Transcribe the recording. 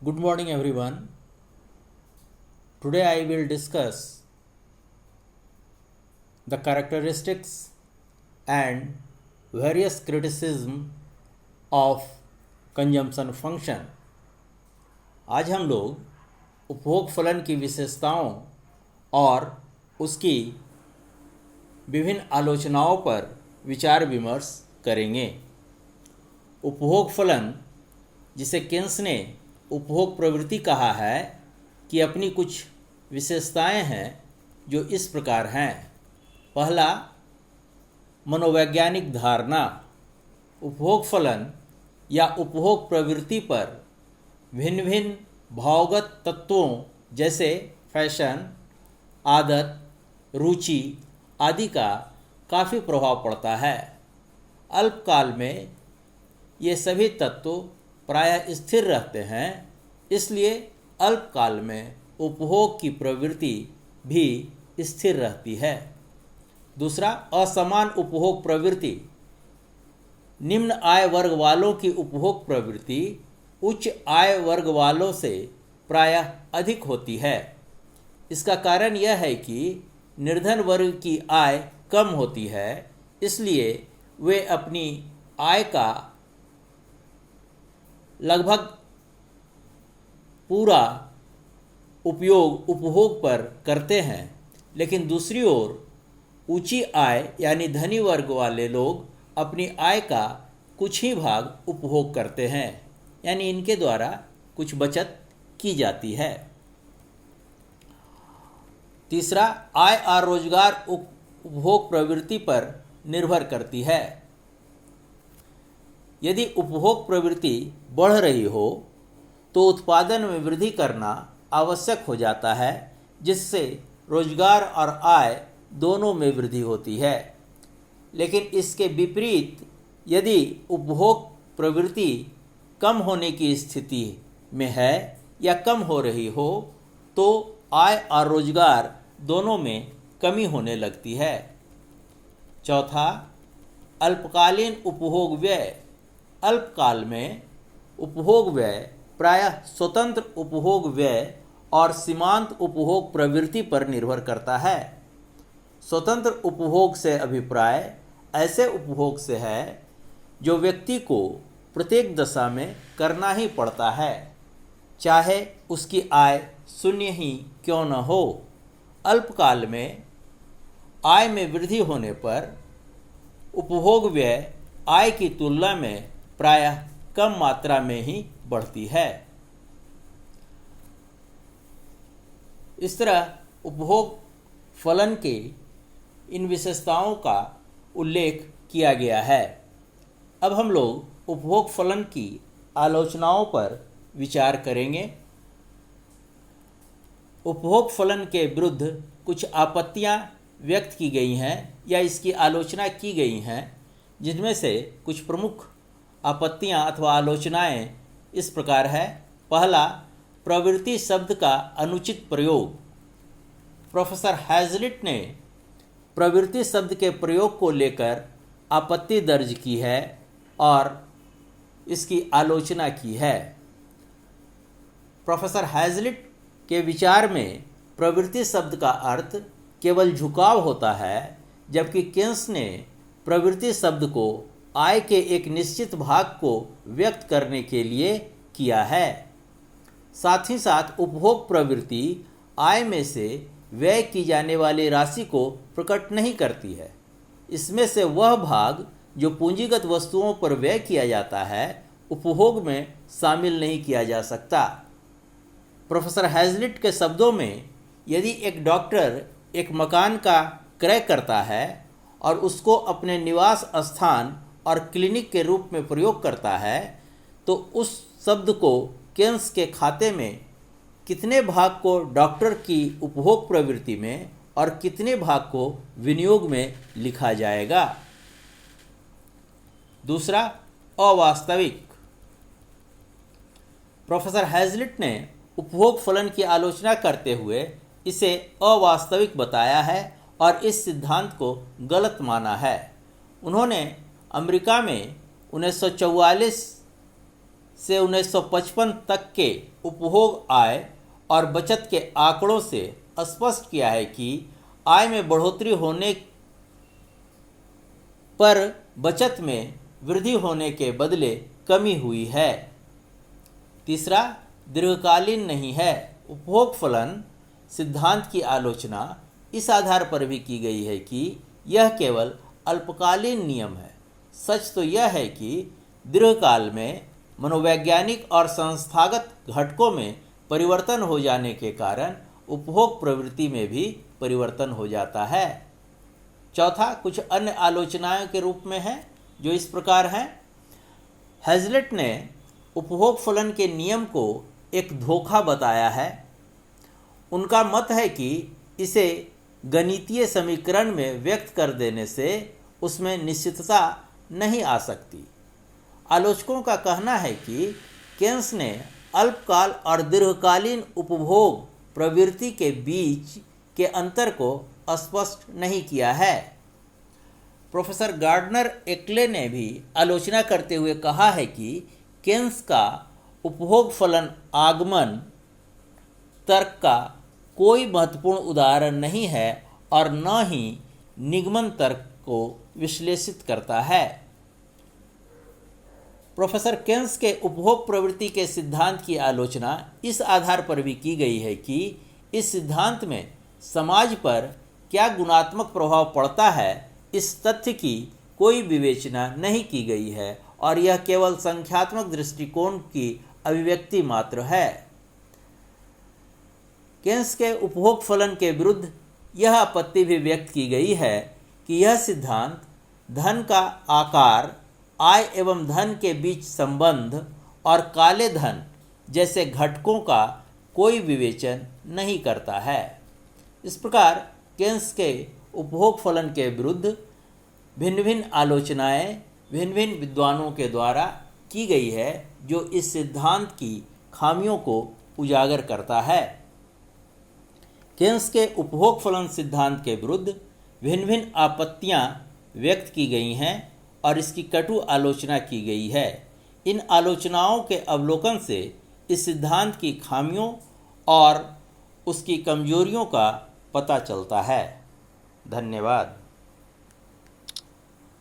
Good morning, everyone. Today I will discuss the characteristics and various criticism of consumption function. आज हम लोग उपभोग फलन की विशेषताओं और उसकी विभिन्न आलोचनाओं पर विचार विमर्श करेंगे। उपभोग फलन, जिसे केन्स ने उपभोग प्रवृत्ति कहा है, कि अपनी कुछ विशेषताएं हैं जो इस प्रकार हैं। पहला, मनोवैज्ञानिक धारणा। उपभोग फलन या उपभोग प्रवृत्ति पर भिन्न भिन्न भावगत तत्वों जैसे फैशन, आदत, रुचि आदि का काफ़ी प्रभाव पड़ता है। अल्पकाल में ये सभी तत्व प्रायः स्थिर रहते हैं, इसलिए अल्पकाल में उपभोग की प्रवृत्ति भी स्थिर रहती है। दूसरा, असमान उपभोग प्रवृत्ति। निम्न आय वर्ग वालों की उपभोग प्रवृत्ति उच्च आय वर्ग वालों से प्रायः अधिक होती है। इसका कारण यह है कि निर्धन वर्ग की आय कम होती है, इसलिए वे अपनी आय का लगभग पूरा उपयोग उपभोग पर करते हैं। लेकिन दूसरी ओर ऊंची आय यानी धनी वर्ग वाले लोग अपनी आय का कुछ ही भाग उपभोग करते हैं, यानी इनके द्वारा कुछ बचत की जाती है। तीसरा, आय और रोजगार उपभोग प्रवृत्ति पर निर्भर करती है। यदि उपभोग प्रवृत्ति बढ़ रही हो तो उत्पादन में वृद्धि करना आवश्यक हो जाता है, जिससे रोजगार और आय दोनों में वृद्धि होती है। लेकिन इसके विपरीत यदि उपभोग प्रवृत्ति कम होने की स्थिति में है या कम हो रही हो तो आय और रोजगार दोनों में कमी होने लगती है। चौथा, अल्पकालीन उपभोग व्यय। अल्पकाल में उपभोग व्यय प्रायः स्वतंत्र उपभोग व्यय और सीमांत उपभोग प्रवृत्ति पर निर्भर करता है। स्वतंत्र उपभोग से अभिप्राय ऐसे उपभोग से है जो व्यक्ति को प्रत्येक दशा में करना ही पड़ता है, चाहे उसकी आय शून्य ही क्यों न हो। अल्पकाल में आय में वृद्धि होने पर उपभोग व्यय आय की तुलना में प्रायः कम मात्रा में ही बढ़ती है। इस तरह उपभोग फलन के इन विशेषताओं का उल्लेख किया गया है। अब हम लोग उपभोग फलन की आलोचनाओं पर विचार करेंगे। उपभोग फलन के विरुद्ध कुछ आपत्तियां व्यक्त की गई हैं या इसकी आलोचना की गई हैं, जिनमें से कुछ प्रमुख आपत्तियां अथवा आलोचनाएं इस प्रकार है। पहला, प्रवृत्ति शब्द का अनुचित प्रयोग। प्रोफेसर हैज़लिट ने प्रवृत्ति शब्द के प्रयोग को लेकर आपत्ति दर्ज की है और इसकी आलोचना की है। प्रोफेसर हैज़लिट के विचार में प्रवृत्ति शब्द का अर्थ केवल झुकाव होता है, जबकि केन्स ने प्रवृत्ति शब्द को आय के एक निश्चित भाग को व्यक्त करने के लिए किया है। साथ ही साथ उपभोग प्रवृत्ति आय में से व्यय की जाने वाली राशि को प्रकट नहीं करती है। इसमें से वह भाग जो पूंजीगत वस्तुओं पर व्यय किया जाता है उपभोग में शामिल नहीं किया जा सकता। प्रोफेसर हैज़लिट के शब्दों में, यदि एक डॉक्टर एक मकान का क्रय करता है और उसको अपने निवास स्थान और क्लिनिक के रूप में प्रयोग करता है, तो उस शब्द को केन्स के खाते में कितने भाग को डॉक्टर की उपभोग प्रवृत्ति में और कितने भाग को विनियोग में लिखा जाएगा। दूसरा, अवास्तविक। प्रोफेसर हैज़लिट ने उपभोग फलन की आलोचना करते हुए इसे अवास्तविक बताया है और इस सिद्धांत को गलत माना है। उन्होंने अमेरिका में 1944 से 1955 तक के उपभोग आय और बचत के आंकड़ों से स्पष्ट किया है कि आय में बढ़ोतरी होने पर बचत में वृद्धि होने के बदले कमी हुई है। तीसरा, दीर्घकालीन नहीं है। उपभोग फलन सिद्धांत की आलोचना इस आधार पर भी की गई है कि यह केवल अल्पकालीन नियम है। सच तो यह है कि दीर्घकाल में मनोवैज्ञानिक और संस्थागत घटकों में परिवर्तन हो जाने के कारण उपभोग प्रवृत्ति में भी परिवर्तन हो जाता है। चौथा, कुछ अन्य आलोचनाओं के रूप में है जो इस प्रकार हैं। हैजलिट ने उपभोग फलन के नियम को एक धोखा बताया है। उनका मत है कि इसे गणितीय समीकरण में व्यक्त कर देने से उसमें निश्चितता नहीं आ सकती। आलोचकों का कहना है कि केन्स ने अल्पकाल और दीर्घकालीन उपभोग प्रवृत्ति के बीच के अंतर को स्पष्ट नहीं किया है। प्रोफेसर गार्डनर एक्ले ने भी आलोचना करते हुए कहा है कि केन्स का उपभोग फलन आगमन तर्क का कोई महत्वपूर्ण उदाहरण नहीं है और न ही निगमन तर्क को विश्लेषित करता है। प्रोफेसर केन्स के उपभोग प्रवृत्ति के सिद्धांत की आलोचना इस आधार पर भी की गई है कि इस सिद्धांत में समाज पर क्या गुणात्मक प्रभाव पड़ता है, इस तथ्य की कोई विवेचना नहीं की गई है और यह केवल संख्यात्मक दृष्टिकोण की अभिव्यक्ति मात्र है। केन्स के उपभोग फलन के विरुद्ध यह आपत्ति भी व्यक्त की गई है कि यह सिद्धांत धन का आकार, आय एवं धन के बीच संबंध और काले धन जैसे घटकों का कोई विवेचन नहीं करता है। इस प्रकार केन्स के उपभोग फलन के विरुद्ध भिन्न भिन्न आलोचनाएं भिन्न भिन्न विद्वानों के द्वारा की गई है जो इस सिद्धांत की खामियों को उजागर करता है। केन्स के उपभोग फलन सिद्धांत के विरुद्ध भिन्न भिन्न आपत्तियां व्यक्त की गई हैं और इसकी कटु आलोचना की गई है। इन आलोचनाओं के अवलोकन से इस सिद्धांत की खामियों और उसकी कमजोरियों का पता चलता है। धन्यवाद।